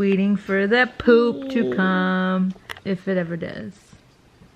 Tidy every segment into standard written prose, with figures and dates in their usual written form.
waiting for the poop to come, if it ever does.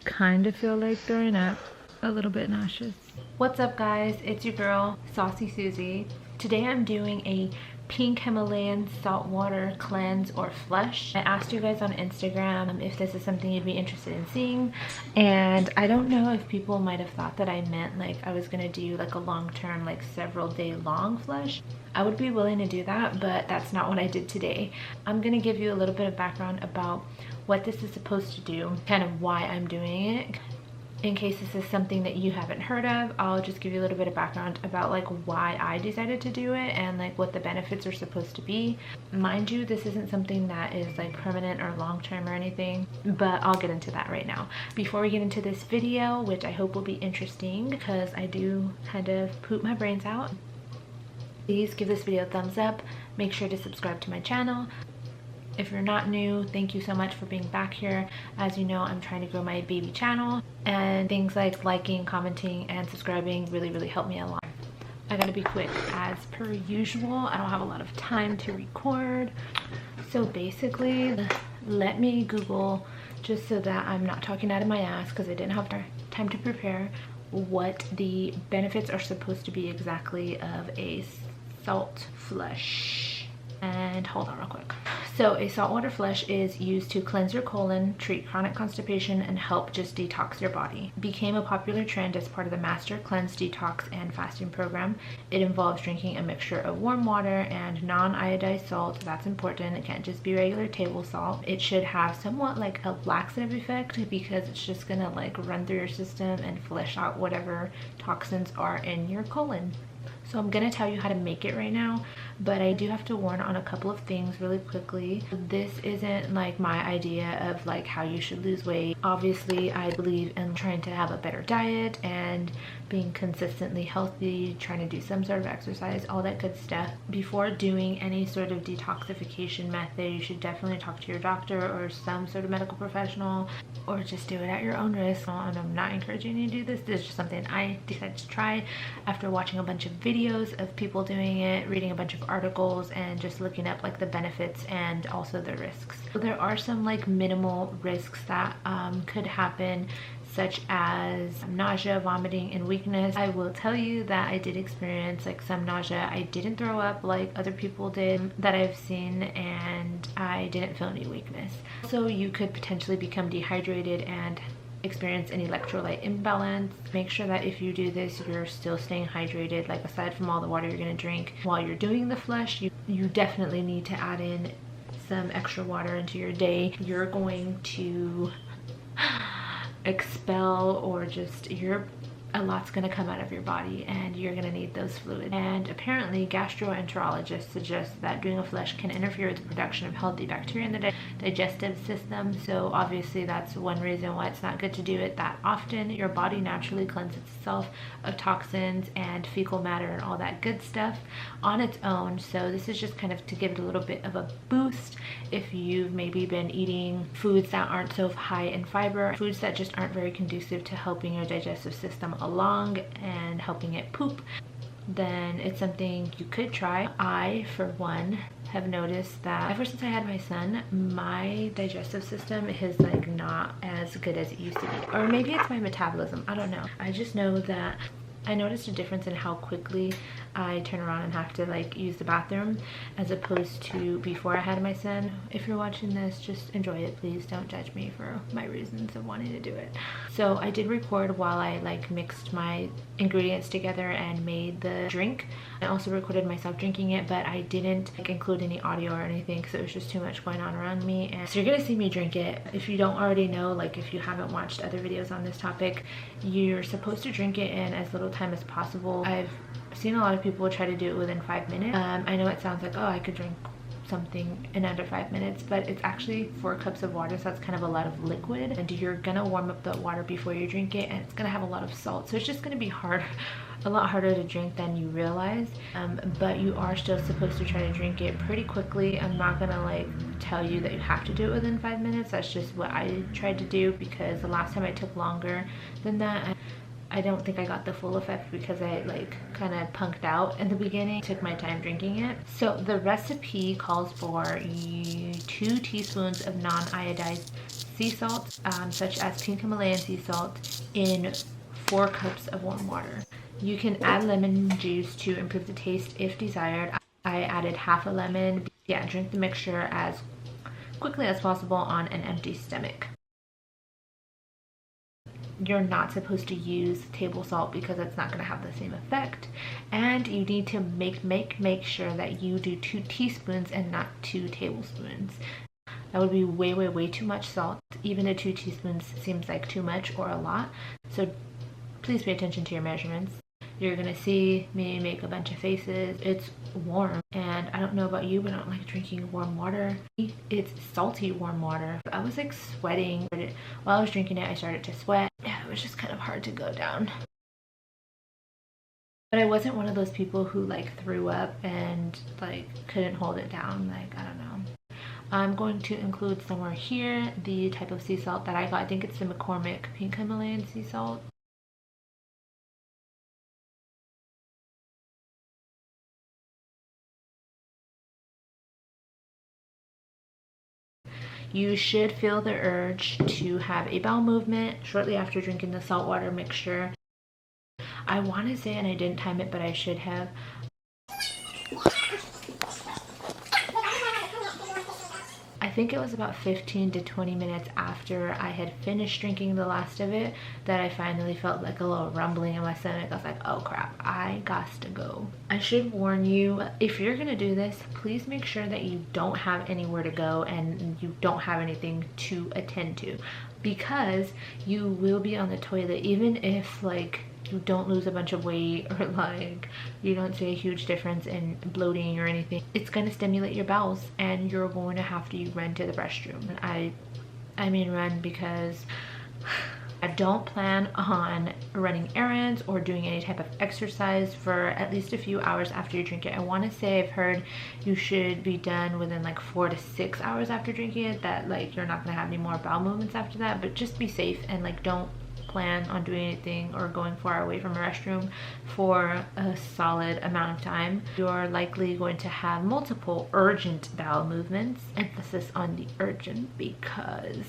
Kind of feel like throwing up, a little bit nauseous. What's up guys, it's your girl Saucy Susie. Today I'm doing a Pink Himalayan Saltwater cleanse or flush. I asked you guys on Instagram if this is something you'd be interested in seeing, and I don't know if people might have thought that I meant like I was gonna do like a long-term, like several day long flush. I would be willing to do that, but that's not what I did today. I'm gonna give you a little bit of background about what this is supposed to do, kind of why I'm doing it. In case this is something that you haven't heard of, I'll just give you a little bit of background about like why I decided to do it and like what the benefits are supposed to be. Mind you, this isn't something that is like permanent or long-term or anything, but I'll get into that right now. Before we get into this video, which I hope will be interesting because I do kind of poop my brains out, please give this video a thumbs up. Make sure to subscribe to my channel. If you're not new, thank you so much for being back here. As you know, I'm trying to grow my baby channel, and things like liking, commenting, and subscribing really help me a lot. I gotta be quick as per usual. I don't have a lot of time to record. So basically, let me Google, just so that I'm not talking out of my ass because I didn't have time to prepare, what the benefits are supposed to be exactly of a salt flush. And hold on real quick. So a saltwater flush is used to cleanse your colon, treat chronic constipation, and help just detox your body. Became a popular trend as part of the Master Cleanse, Detox, and Fasting program. It involves drinking a mixture of warm water and non-iodized salt. That's important. It can't just be regular table salt. It should have somewhat like a laxative effect because it's just gonna like run through your system and flush out whatever toxins are in your colon. So I'm gonna tell you how to make it right now, but I do have to warn on a couple of things really quickly. This isn't like my idea of like how you should lose weight. Obviously, I believe in trying to have a better diet and being consistently healthy, trying to do some sort of exercise, all that good stuff. Before doing any sort of detoxification method, you should definitely talk to your doctor or some sort of medical professional, or just do it at your own risk. And I'm not encouraging you to do this. This is just something I decided to try after watching a bunch of videos of people doing it, reading a bunch of articles, and just looking up like the benefits and also the risks. So there are some like minimal risks that could happen, such as nausea, vomiting, and weakness. I will tell you that I did experience like some nausea. I didn't throw up like other people did that I've seen, and I didn't feel any weakness. So you could potentially become dehydrated and experience an electrolyte imbalance. Make sure that if you do this, you're still staying hydrated. Like aside from all the water you're gonna drink while you're doing the flush, you definitely need to add in some extra water into your day. You're going to expel, or just a lot's going to come out of your body and you're going to need those fluids. And apparently gastroenterologists suggest that doing a flush can interfere with the production of healthy bacteria in the digestive system. So obviously that's one reason why it's not good to do it that often. Your body naturally cleanses itself of toxins and fecal matter and all that good stuff on its own. So this is just kind of to give it a little bit of a boost if you've maybe been eating foods that aren't so high in fiber, foods that just aren't very conducive to helping your digestive system along and helping it poop. Then it's something you could try. I, for one, have noticed that ever since I had my son, my digestive system is like not as good as it used to be. Or maybe it's my metabolism, I don't know. I just know that I noticed a difference in how quickly I turn around and have to like use the bathroom as opposed to before I had my son. If you're watching this, just enjoy it, please. Don't judge me for my reasons of wanting to do it. So I did record while I like mixed my ingredients together and made the drink. I also recorded myself drinking it, but I didn't like include any audio or anything because it was just too much going on around me. And so you're gonna see me drink it. If you don't already know, like if you haven't watched other videos on this topic, you're supposed to drink it in as little time as possible. I've seen a lot of people try to do it within 5 minutes. I know it sounds like, oh, I could drink something in under 5 minutes, but it's actually 4 cups of water, so that's kind of a lot of liquid, and you're gonna warm up the water before you drink it, and it's gonna have a lot of salt, so it's just gonna be a lot harder to drink than you realize. But you are still supposed to try to drink it pretty quickly. I'm not gonna like tell you that you have to do it within 5 minutes. That's just what I tried to do, because the last time I took longer than that, I don't think I got the full effect because I like kind of punked out in the beginning. Took my time drinking it. So the recipe calls for 2 teaspoons of non-iodized sea salt, such as Pink Himalayan sea salt, in 4 cups of warm water. You can add lemon juice to improve the taste if desired. I added half a lemon. Yeah, drink the mixture as quickly as possible on an empty stomach. You're not supposed to use table salt because it's not going to have the same effect, and you need to make sure that you do 2 teaspoons and not 2 tablespoons. That would be way too much salt. Even a 2 teaspoons seems like too much or a lot, so please pay attention to your measurements. You're gonna see me make a bunch of faces. It's warm, and I don't know about you, but I don't like drinking warm water. It's salty warm water. I was like sweating. While I was drinking it, I started to sweat. Yeah, it was just kind of hard to go down. But I wasn't one of those people who like threw up and like couldn't hold it down. Like, I don't know. I'm going to include somewhere here the type of sea salt that I got. I think it's the McCormick Pink Himalayan sea salt. You should feel the urge to have a bowel movement shortly after drinking the saltwater mixture. I want to say, and I didn't time it, but I should have, I think it was about 15 to 20 minutes after I had finished drinking the last of it that I finally felt like a little rumbling in my stomach. I was like, oh crap, I got to go. I should warn you, if you're gonna do this, please make sure that you don't have anywhere to go and you don't have anything to attend to, because you will be on the toilet. Even if like you don't lose a bunch of weight or like you don't see a huge difference in bloating or anything, it's going to stimulate your bowels and you're going to have to run to the restroom. I mean run, because I don't plan on running errands or doing any type of exercise for at least a few hours after you drink it. I want to say I've heard you should be done within like 4 to 6 hours after drinking it, that like you're not going to have any more bowel movements after that. But just be safe and like don't plan on doing anything or going far away from a restroom for a solid amount of time. You're likely going to have multiple urgent bowel movements. Emphasis on the urgent, because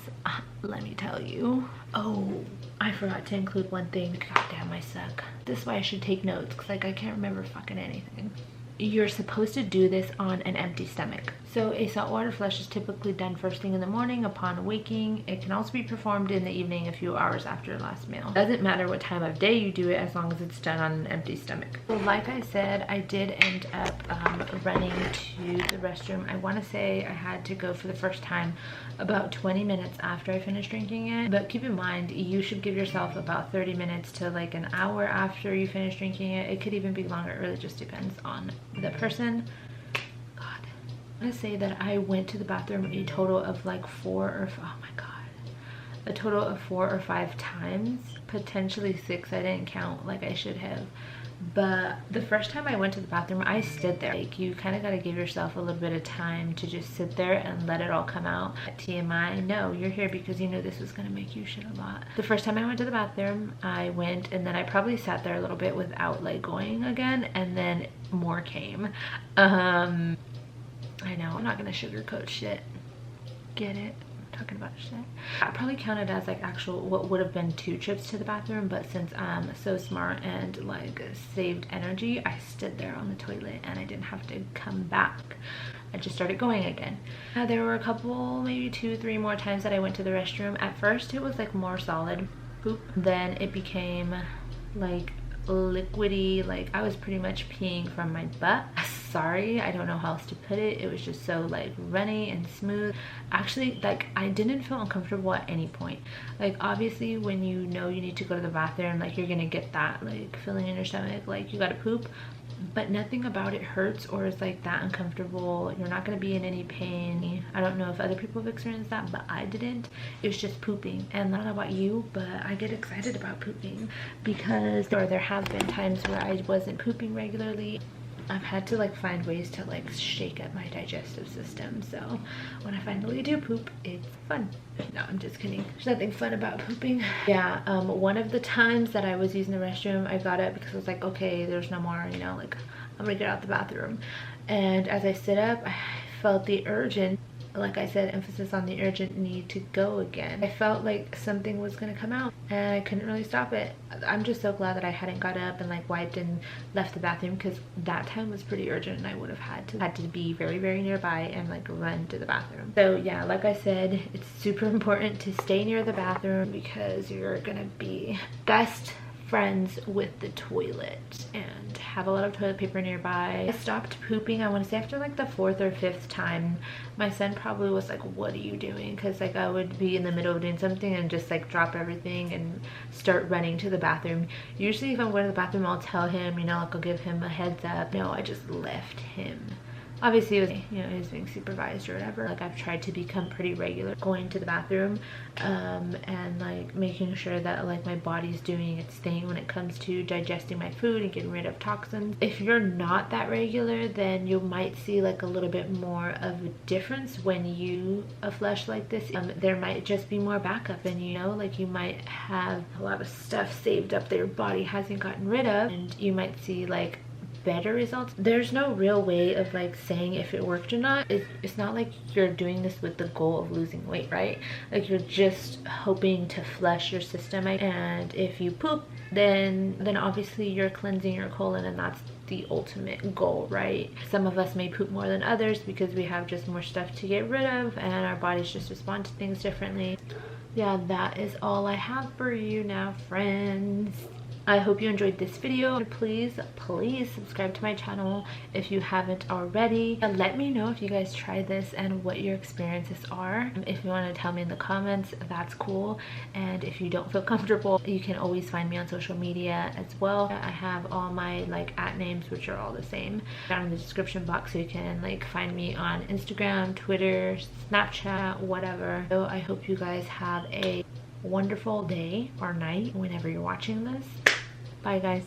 let me tell you. Oh, I forgot to include one thing. God damn, I suck. This is why I should take notes, because like I can't remember fucking anything. You're supposed to do this on an empty stomach. So a saltwater flush is typically done first thing in the morning upon waking. It can also be performed in the evening a few hours after your last meal. Doesn't matter what time of day you do it, as long as it's done on an empty stomach. So like I said, I did end up running to the restroom. I want to say I had to go for the first time about 20 minutes after I finished drinking it. But keep in mind, you should give yourself about 30 minutes to like an hour after you finish drinking it. It could even be longer. It really just depends on the person. I want to say that I went to the bathroom a total of like 4 or 5 times, potentially 6. I didn't count like I should have. But the first time I went to the bathroom, I stood there. Like, you kind of got to give yourself a little bit of time to just sit there and let it all come out. TMI, no, you're here because you knew this was going to make you shit a lot. The first time I went to the bathroom, I went and then I probably sat there a little bit without like going again, and then more came. I know, I'm not gonna sugarcoat shit. Get it? I'm talking about shit. I probably counted as like actual what would have been 2 trips to the bathroom, but since I'm so smart and like saved energy, I stood there on the toilet and I didn't have to come back. I just started going again. There were a couple, maybe 2, 3 more times that I went to the restroom. At first it was like more solid poop, then it became like liquidy, like I was pretty much peeing from my butt. Sorry, I don't know how else to put it. It was just so like runny and smooth. Actually, like I didn't feel uncomfortable at any point. Like obviously when you know you need to go to the bathroom, like you're gonna get that like feeling in your stomach, like you gotta poop, but nothing about it hurts or is like that uncomfortable. You're not gonna be in any pain. I don't know if other people have experienced that, but I didn't. It was just pooping. And I don't know about you, but I get excited about pooping because there have been times where I wasn't pooping regularly. I've had to like find ways to like shake up my digestive system, so when I finally do poop, it's fun. No, I'm just kidding. There's nothing fun about pooping. Yeah, one of the times that I was using the restroom, I got up because I was like, okay, there's no more, you know, like I'm gonna get out the bathroom. And as I stood up, I felt the urgent, like I said, emphasis on the urgent need to go again. I felt like something was gonna come out and I couldn't really stop it. I'm just so glad that I hadn't got up and like wiped and left the bathroom, because that time was pretty urgent and I would have had to be very, very nearby and like run to the bathroom. So yeah, like I said, it's super important to stay near the bathroom because you're gonna be best friends with the toilet and have a lot of toilet paper nearby. I stopped pooping, I want to say after like the 4th or 5th time. My son probably was like, what are you doing? Because like I would be in the middle of doing something and just like drop everything and start running to the bathroom. Usually if I'm going to the bathroom, I'll tell him, you know, like I'll give him a heads up. No, I just left him. Obviously it was, you know, he was being supervised or whatever. Like I've tried to become pretty regular going to the bathroom and like making sure that like my body's doing its thing when it comes to digesting my food and getting rid of toxins. If you're not that regular, then you might see like a little bit more of a difference when you flush like this. There might just be more backup, and you know, like you might have a lot of stuff saved up that your body hasn't gotten rid of, and you might see like better results. There's no real way of like saying if it worked or not. It's not like you're doing this with the goal of losing weight, right? Like you're just hoping to flush your system, and if you poop, then obviously you're cleansing your colon, and that's the ultimate goal, right? Some of us may poop more than others because we have just more stuff to get rid of and our bodies just respond to things differently. Yeah, that is all I have for you now, friends. I hope you enjoyed this video. Please subscribe to my channel if you haven't already. And let me know if you guys tried this and what your experiences are. If you want to tell me in the comments, that's cool. And if you don't feel comfortable, you can always find me on social media as well. I have all my like @names, which are all the same, down in the description box, so you can like find me on Instagram, Twitter, Snapchat, whatever. So I hope you guys have a wonderful day or night whenever you're watching this. Bye guys.